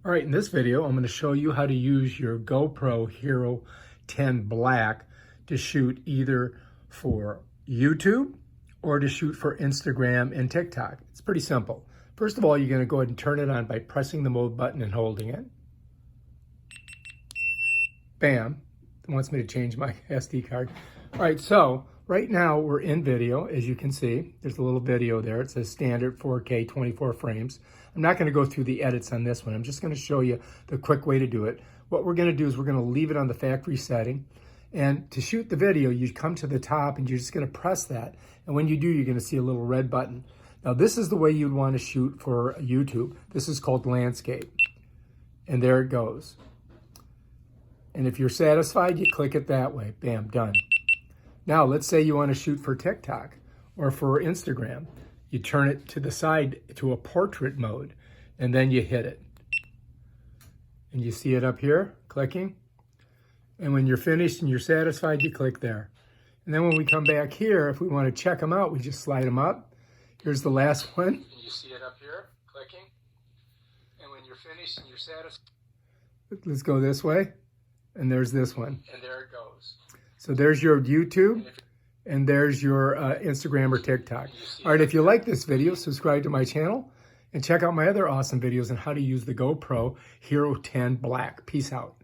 All right, in this video, I'm going to show you how to use your GoPro Hero 10 Black to shoot either for YouTube or to shoot for Instagram and TikTok. It's pretty simple. First of all, you're going to go ahead and turn it on by pressing the mode button and holding it. Bam. It wants me to change my SD card. All right, so right now we're in video, as you can see. There's a little video there. It says standard 4K 24 frames. I'm not going to go through the edits on this one. I'm just going to show you the quick way to do it. What we're going to do is we're going to leave it on the factory setting. And to shoot the video, you come to the top and you're just going to press that. And when you do, you're going to see a little red button. Now, this is the way you'd want to shoot for YouTube. This is called landscape. And there it goes. And if you're satisfied, you click it that way. Bam, done. Now, let's say you want to shoot for TikTok or for Instagram. You turn it to the side to a portrait mode, and then you hit it. And you see it up here, clicking. And when you're finished and you're satisfied, you click there. And then when we come back here, if we want to check them out, we just slide them up. Here's the last one. And you see it up here, clicking. And when you're finished and you're satisfied, let's go this way. And there's this one. And there it goes. So there's your YouTube. And there's your Instagram or TikTok. All right, if you like this video, subscribe to my channel and check out my other awesome videos on how to use the GoPro Hero 10 Black. Peace out.